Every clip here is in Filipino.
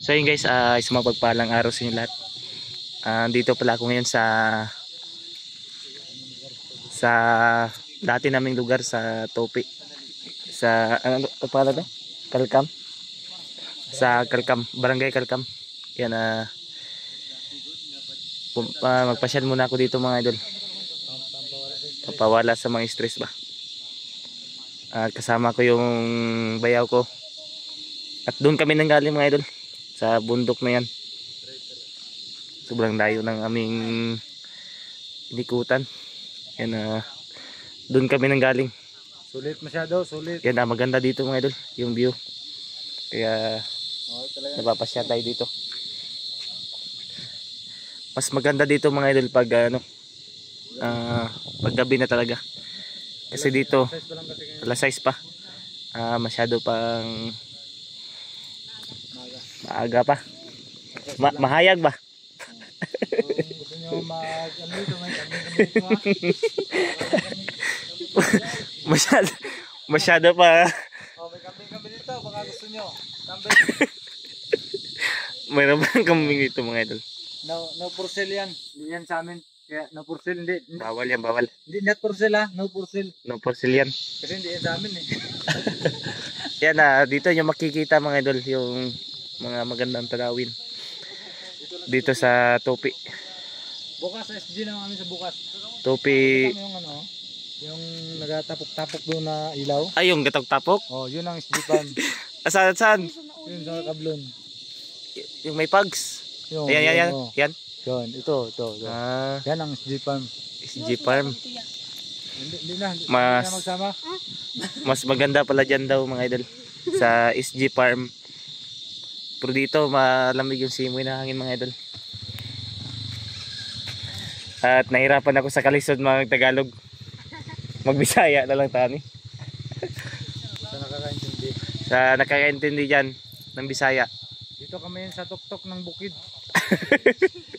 So yun guys, isang mapagpalang araw sa inyo lahat. Dito pala ako ngayon sa dati naming lugar sa Topi. Sa ano pala to? Kalkam. Sa Kalkam, Barangay Kalkam. Yan magpasyal muna ako dito mga idol. Papawala sa mga stress ba. Kasama ko yung bayaw ko. At doon kami nanggaling mga idol. Sa bundok na yan. Sobrang layo ng aming inikutan. Yan doon kami nanggaling. Sulit masyado, sulit. Yan maganda dito mga idol, yung view. Kaya napapasya tayo dito. Mas maganda dito mga idol pag pag gabi na talaga. Kasi dito alas 6 pa. Masyado pang maaga pa. Mahayag ba? Gusto nyo ano dito, may kambing masyado pa. May kambing dito, baka gusto nyo. Kambing. Mayroon bang kambing dito mga idol? No for sale yan. Hindi yan sa amin. Kaya no for sale, hindi. Bawal yan, bawal. Hindi, not for sale ha, no for sale. No for sale yan. Kasi hindi yan sa amin eh. Yan dito yung makikita mga idol, yung mga magandang tanawin. Dito sa Topi. Bukas sa SG na kami sa bukas. Topi. Yung yung nagatapok-tapok doon na ilaw. Ay, yung gatog-tapok? Oh, yun ang SG farm. Saan? Yun sa Kablon. Yung may pugs. Yung, Yan. oh. Yan. Yun, ito. Yan ang SG farm. SG farm. Hindi na Mas magsama. Mas maganda pala dyan daw mga idol. Sa SG farm. Pero dito malamig yung simoy na hangin mga idol. At nahirapan ako sa kalisod mga Tagalog. Magbisaya na lang tani. Sa nakakaintindi. Sa nakakaintindi dyan ng Bisaya. Dito kami sa tuktok ng bukid.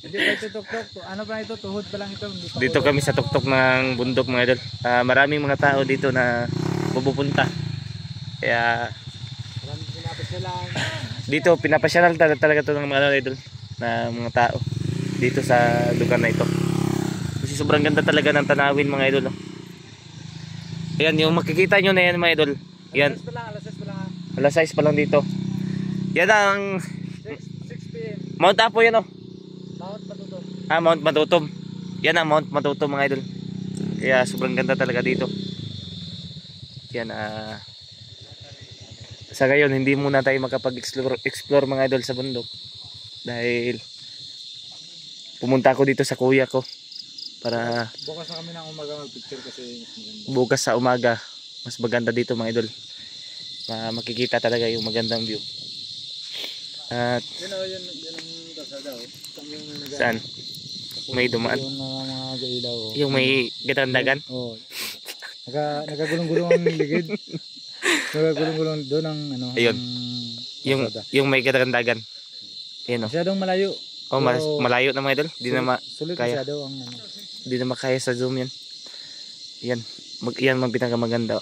Hindi ba ito tuktok? Ano pa ito? Tuhod pa lang ito. Dito kami sa tuktok ng bundok mga idol. Maraming mga tao dito na pupunta. Kaya maraming pinapasyalan. dito pinapasyalan talaga ito ng mga idol na mga tao dito sa lugar na ito. Kasi sobrang ganda talaga ng tanawin mga idol. Ayan yung makikita nyo na yan mga idol. Yan. Alas 6 pa lang ha. Alas 6 pa lang dito. Yan ang 6 PM. Mount Apo yan Mount Matutom. Mount Matutom. Yan ang Mount Matutom mga idol. Kaya sobrang ganda talaga dito. Yan sa ngayon hindi muna tayo makapag-explore mga idol sa bundok. Dahil pumunta ako dito sa kuya ko. Para bukas na kami ng umaga mag-picture kasi bukas sa umaga mas maganda dito mga idol. Makikita talaga yung magandang view. At yun ang kasada saan? May dumaan. Yung mga gailaw. Yung may gatandagan? Oo. Nagagulong-gulong ang ligid. Nagagulong-gulong doon ang ano. Ayun. Yung may gatandagan. Ayun masyadong malayo. Malayo na mga idol. Di na sulit kaya. masyado ang ano. Di na makaya sa zoom yan. Yan. Yan ang pinakamaganda.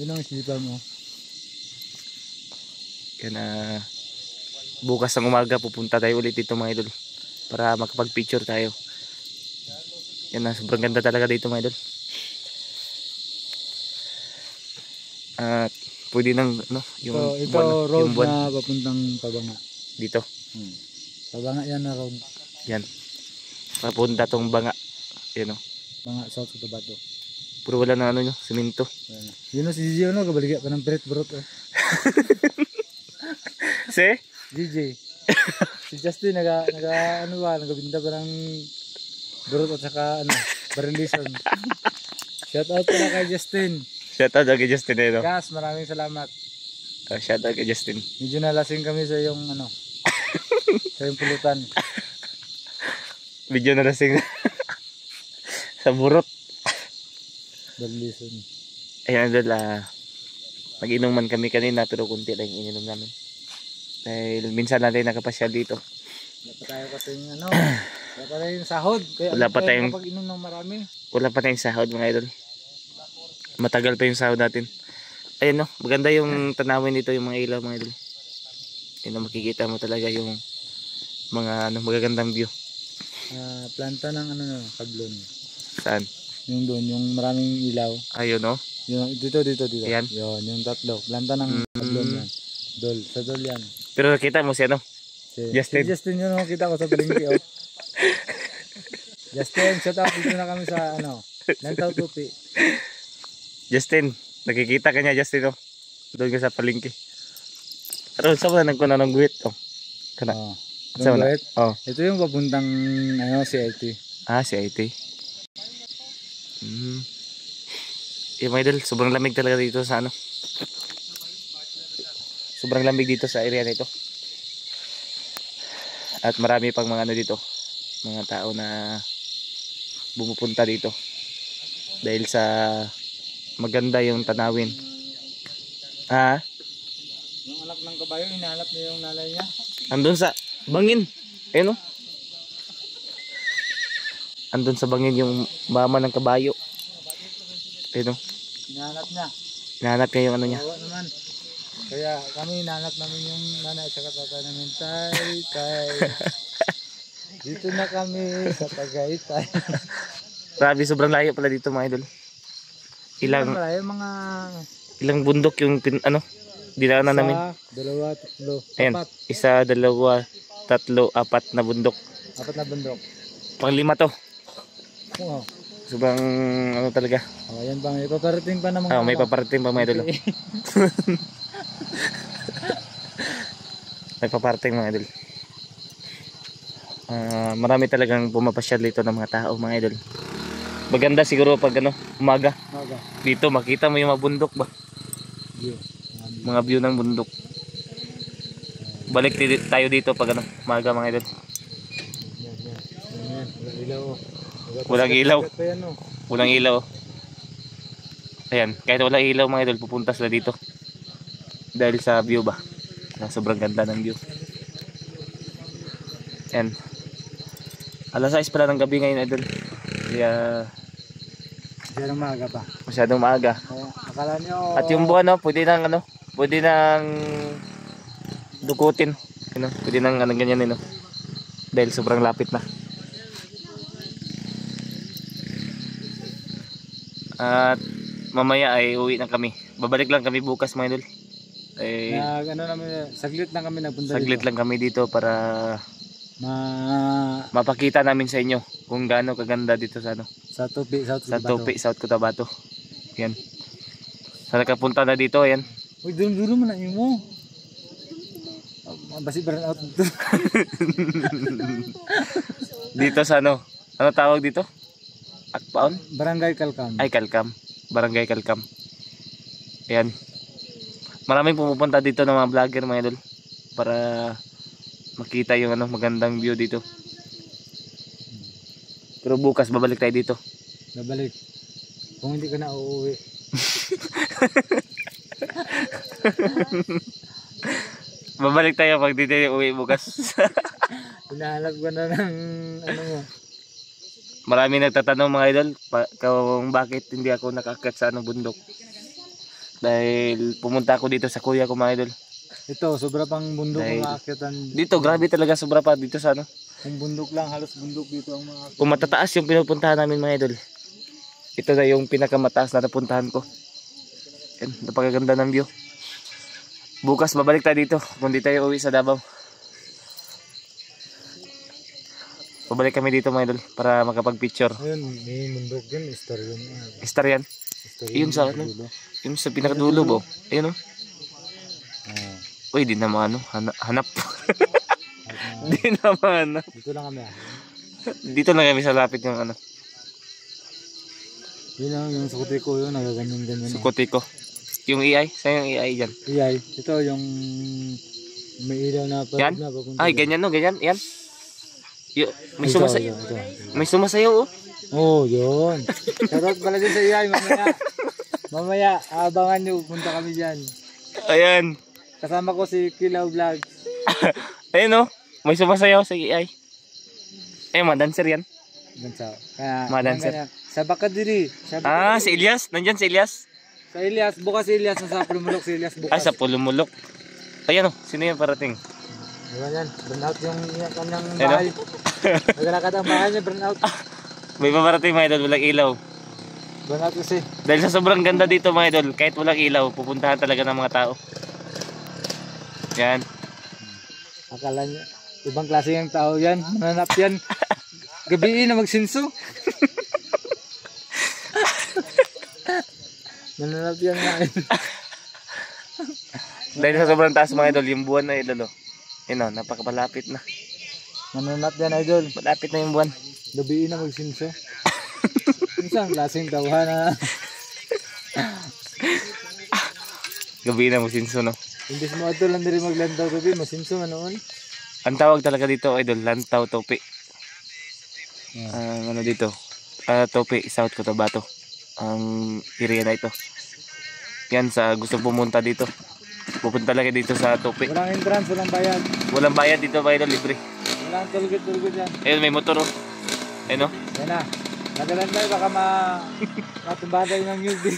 Yun ang isipan mo. Yan bukas ng umaga pupunta tayo ulit dito mga idol. Para makapag-picture tayo. Yan sobrang ganda talaga dito mga idol. At pwede nang yung ito buwan, road yung buwan. na papuntang Pabanga. Dito. Pabanga yan na road. Yan. Papunta tong Banga. Yan Banga South Cotabato. Puro wala na semento. Yun si Gigi kabaligya pa ng Brett Brot. Gigi. Si Justin nagabinda pa ng Brot at saka Barandison. Shout out pala kay Justin. Shout out kay Justin Gas, maraming salamat. Shout out kay Justin. Medyo nalasing kami sa yung sa yung pulutan. Video na lasing sa burot. Barandison. Ayan idol, nag-inom man kami kanina pero kunti lang ininom namin. Dahil minsan natin nakapasyal dito. Wala pa tayo kasi wala pa tayong sahod. Kaya wala pa tayong kapag-inom ng marami. Wala pa tayong sahod mga idol. Matagal pa yung sahod natin. Ayun maganda yung tanawin dito yung mga ilaw mga idol. Yun ang makikita mo talaga yung mga magagandang view. Planta ng kablon. Saan? Yung doon, yung maraming ilaw. Ayun no? Yung, dito. Ayan. Yun, yung tatlo. Planta ng kablon yan. Sa dol yan. Pero nakita mo si ano? Justin. Si Justin yun, kita ko sa Blinky. Oh. Justin, shout out dito na kami sa Lantaw Tupi. Justin, nakikita ka niya Justin oh. Doon ka sa palengke. Pero saan mo na nagkuha ng guhit oh? Kana? Saan mo na? Oh. Ito yung papuntang CIT. CIT. Mga idol, sobrang lamig talaga dito sa sobrang lamig dito sa area nito. At marami pang mga dito, mga tao na bumupunta dito dahil sa maganda yung tanawin. Yung anak ng kabayo, hinahanap niya yung nanay niya. Andun sa bangin. Ayun oh. Andun sa bangin yung mama ng kabayo. Ayun oh. Hinahanap niya. Hinahanap niya yung niya. Bawa naman. Kaya kami hinahanap namin yung nanay at saka tatay namin. Tay. Dito na kami sa Tagaytay. Grabe, sobrang layo pala dito mga idol. Ilang bundok yung dinaanan namin. Dalawa, tatlo, ayan, apat. Isa, dalawa, tatlo, apat na bundok. Apat na bundok. Pang-5 to. Oo. Sobrang talaga. Ayan pa, may paparating pa naman. May paparating pa mga idol. Okay. May paparating mga idol. Marami talagang pumapasyal dito ng mga tao mga idol. Maganda siguro pag umaga. Dito makita mo yung mga bundok ba? Mga view ng bundok. Balik tayo dito pag umaga mga idol. Walang ilaw. Walang ilaw. Ayan, kahit walang ilaw mga idol, pupunta sila dito. Dahil sa view ba? Sobrang ganda ng view. Ayan. Alas 6 pala ng gabi ngayon idol. Kaya masyadong maaga pa. Masyadong maaga. Akala nyo. At yung buwan pwede nang dukutin. Pwede nang ganyan dahil sobrang lapit na. At mamaya ay uwi na kami. Babalik lang kami bukas mga idol. Saglit lang kami nagpunta saglit dito. lang kami dito para mapakita namin sa inyo kung gaano kaganda dito sa Tupi, South Cotabato. Yan. Sana kapunta na dito, ayan. Uy, duro mo na mo. Basi burn out dito. Dito sa ano tawag dito? Akpaon? Barangay Calcam. Ay, Calcam. Barangay Calcam. Ayan. Maraming pumupunta dito ng mga vlogger mga idol para makita yung magandang view dito. Pero bukas babalik tayo dito. Babalik. Kung hindi ka na uuwi. Babalik tayo pag dito uwi bukas. Hinahanap ko na ng mo. Marami nagtatanong mga idol kung bakit hindi ako nakaakyat sa bundok. Dahil pumunta ako dito sa kuya ko mga idol. Ito, sobra pang bundok ang maakyatan. Dito, grabe talaga sobra pa dito sa Kung bundok lang, halos bundok dito ang mga. Kung matataas yung pinupuntahan namin mga idol. Ito na yung pinakamataas na napuntahan ko. Yan, napakaganda ng view. Bukas babalik tayo dito kung di tayo uwi sa Davao. Babalik kami dito mga idol para makapag-picture. Ayun, may bundok yun, star yun. Star yan? Yun sa yung sa pinakadulo bo. Ayun o. Uy, di naman hanap. Di naman Dito lang kami Dito lang kami sa lapit yung Yun lang yung sukotiko yun, nagaganyan-ganyan. Sukotiko. Yung EI? Saan yung EI dyan? EI, ito yung may ilaw na yan? Ay, ganyan ganyan. Yan. May sumasayaw. May sumasayaw oh. Oh, yun. Shoutout pala din sa EI mamaya. Abangan nyo, punta kami dyan. Ayan. Kasama ko si Kilaw Vlog. Ayun oh. May sumasayaw sa EI. Mga dancer yan. Dancer. Mga dancer. Sa Bakadiri. Si Elias. Nandyan si Elias. Sa Elias. Bukas si Elias. Sa Pulumulok si Elias bukas. Sa Pulumulok. Ayan o, sino yan parating? Diba yan? Burnout yung kanyang Ano? bahay. Naglalakad ang bahay niya, burnout. May paparating mga idol, walang ilaw. Burnout kasi. Dahil sa sobrang ganda dito mga idol, kahit walang ilaw, pupuntahan talaga ng mga tao. Yan. Akala niya, ibang klase yung tao yan. Mananap yan. Gabi na magsinso. Mananap yan nga. Dahil sa sobrang taas mga idol, yung buwan na idol. Yun o, napakamalapit na. Mananap yan, idol. Malapit na yung buwan. Gabi na magsinso. Isang klaseng tauhan na. Gabi na masinso no. Imbis mo ito lang din maglantaw gabi, masinso ano. Ang tawag talaga dito idol, lantaw topi. Ano dito? Topi, South Cotabato. Ang area na ito. Yan sa gusto pumunta dito. Pupunta talaga dito sa topi. Walang entrance, walang bayad. Walang bayad dito mga idol, libre. Walang tulgit-tulgit yan. Ayun, may motor oh. Ayun oh. Yan na. Nagalan tayo, baka matumbaday ng newbie.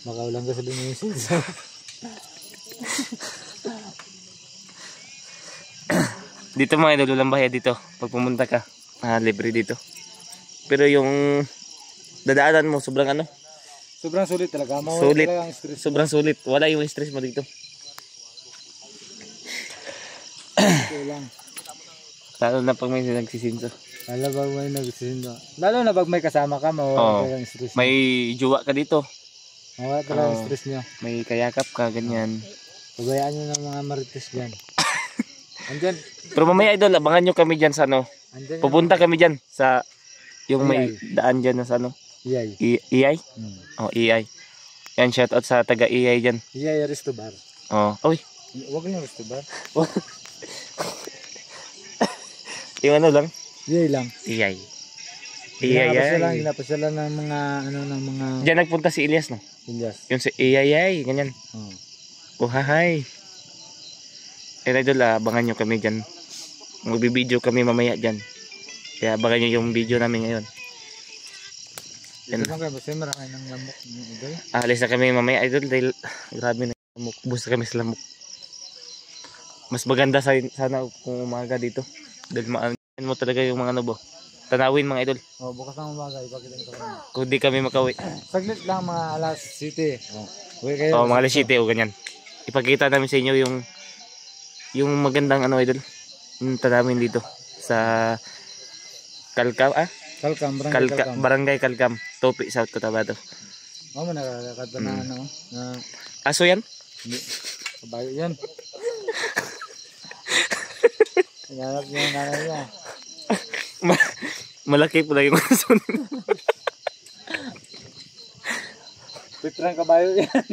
Baka ulang ka sa linisin. Dito mga idol, walang bayad dito. Pag pumunta ka, libre dito. Pero yung dadaanan mo, sobrang ano? Sobrang sulit talaga. Mawala Sulit. talaga ang stress. Sobrang sulit. Wala yung stress mo dito. Okay lang. Lalo na pag may nagsisinso. Lalo pag may nagsisinda. Lalo na pag may kasama ka, mawala Oo. talaga ang stress. May jowa ka dito. Mawala talaga ang Oo. stress niyo. May kayakap ka, ganyan. Pabayaan nyo ng mga marites dyan. Andyan. Pero mamaya idol, abangan nyo kami dyan sa ano. Andyan. Pupunta kami dyan sa yung may Iyay. daan dyan na sa ano. Iyay. Iyay? Hmm. Oh, Iyay. Yan, shoutout sa taga Iyay dyan. Iyay Aristo Bar. Oh, uy. Huwag niyo Aristo Bar. Yung ano lang? Iyay lang. Iyay. Iyay. Hinapasya lang ng mga ano ng mga Diyan nagpunta si Elias no? Indias. Yung si Iyay, ganyan. Oh. Oh, hahay. Eh, idol, abangan nyo kami dyan. Magbibideo kami mamaya dyan. Kaya abangan nyo yung video namin ngayon. Ito lang kayo, basta marami ng lamok ng idol. Alis na kami mamaya idol dahil grabe na lamok. Bus na kami sa lamok. Mas maganda sana kung umaga dito. Dahil maanin mo talaga yung mga ano bo. Tanawin mga idol. Oh, bukas ng umaga, ipakita ko kami. Kung di kami makauwi. Saglit lang mga alas 7. Oh. Uwi kayo. O mga alas 7 o ganyan. Ipakita namin sa inyo yung magandang ano idol. Yung tanawin dito. Sa Kalkam Kalkam, barangay Kalkam. Barangay Kalkam, Topi, South Cotabato. Oh, manakakad pa na ano. Na, Aso yan? hindi. Kabayo yan. Nanap niya yung nanay niya. Malaki pala yung aso. Pitrang kabayo yan.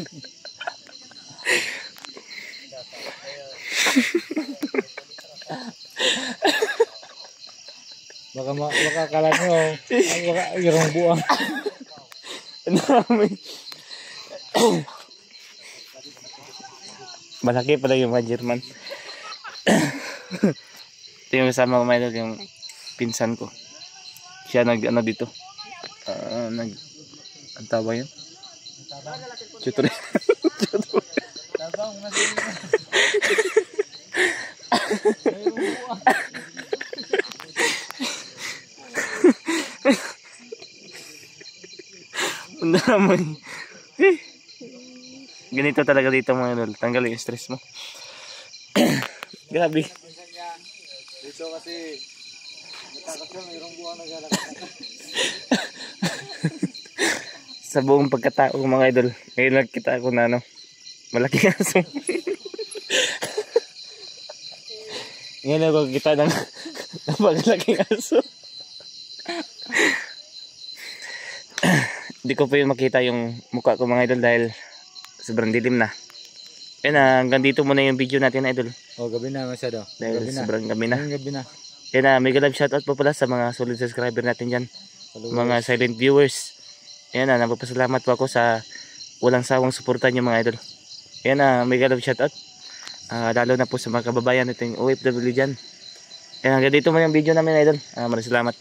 Baka akala nyo, baka irong buwang. Malaki pala yung mga German. Ito yung kasama ko mga idol, yung pinsan ko. Siya nag ano dito. Ang tawag yun? Tutor. Ganito talaga dito mga idol. Tanggal yung stress mo. Grabe. Dito kasi natakot yung irong buwang naglalakad. Sa buong pagkatao mga idol, ngayon nagkita ako na ano, malaking aso. Ngayon ako kita ng napakalaking aso. Hindi ko pa yun makita yung mukha ko mga idol dahil sobrang dilim na. Yan hanggang dito muna yung video natin idol. Oh, gabi na masyado. Dahil Gabi na. sobrang gabi na. Gabi na. Yan mega love shoutout po pala sa mga solid subscriber natin dyan. Mga silent viewers. Ayan napapasalamat po ako sa walang sawang suporta nyo mga idol. Ayan mega love shoutout. Lalo na po sa mga kababayan natin OFW dyan. Ayan hanggang dito mo yung video namin idol. Maraming salamat.